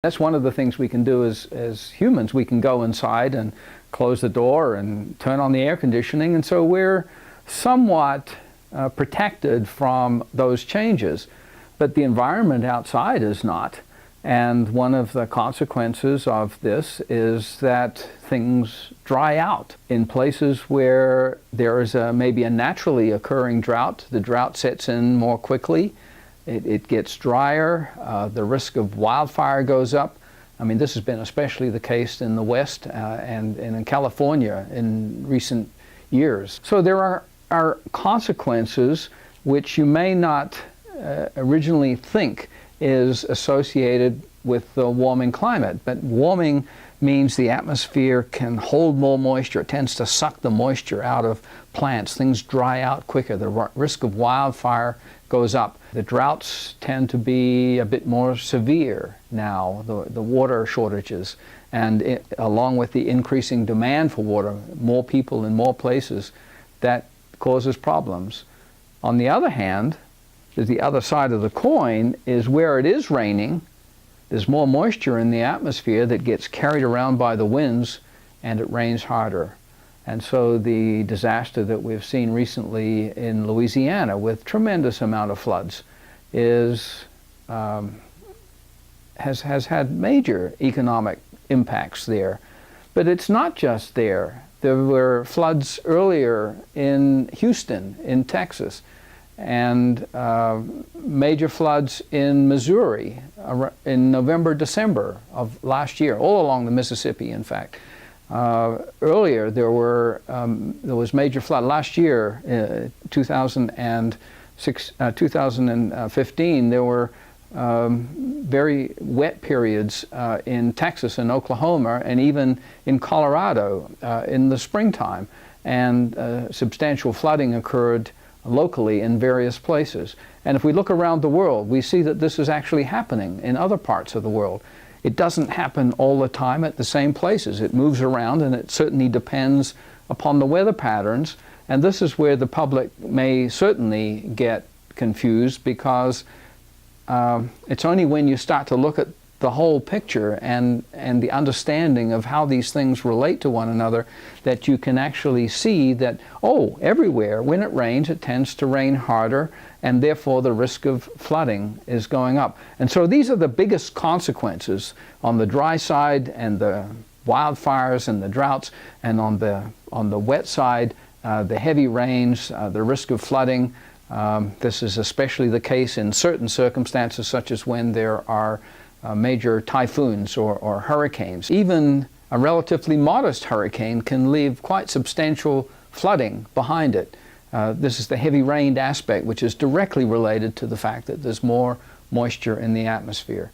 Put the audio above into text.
That's one of the things we can do as humans. We can go inside and close the door and turn on the air conditioning, and so we're somewhat protected from those changes. But the environment outside is not. And one of the consequences of this is that things dry out. In places where there is maybe a naturally occurring drought, the drought sets in more quickly. It gets drier, the risk of wildfire goes up. I mean, this has been especially the case in the West and in California in recent years. So there are consequences which you may not originally think is associated with the warming climate. But warming means the atmosphere can hold more moisture. It tends to suck the moisture out of plants. Things dry out quicker. The risk of wildfire goes up. The droughts tend to be a bit more severe now, the water shortages, and along with the increasing demand for water, more people in more places, that causes problems. On the other hand, the other side of the coin is where it is raining, there's more moisture in the atmosphere that gets carried around by the winds, and it rains harder. And so the disaster that we've seen recently in Louisiana with tremendous amount of floods has had major economic impacts there. But it's not just there. There were floods earlier in Houston, in Texas, and major floods in Missouri in November, December of last year, all along the Mississippi, in fact. Earlier, there was major flood. Last year, 2015, there were very wet periods in Texas and Oklahoma, and even in Colorado in the springtime. And substantial flooding occurred locally in various places. And if we look around the world, we see that this is actually happening in other parts of the world. It doesn't happen all the time at the same places. It moves around, and it certainly depends upon the weather patterns. And this is where the public may certainly get confused, because it's only when you start to look at the whole picture and the understanding of how these things relate to one another that you can actually see that, oh, everywhere when it rains, it tends to rain harder, and therefore the risk of flooding is going up. And so these are the biggest consequences on the dry side, and the wildfires and the droughts, and on the wet side, the heavy rains, the risk of flooding. This is especially the case in certain circumstances, such as when there are major typhoons or hurricanes. Even a relatively modest hurricane can leave quite substantial flooding behind it. This is the heavy rained aspect, which is directly related to the fact that there's more moisture in the atmosphere.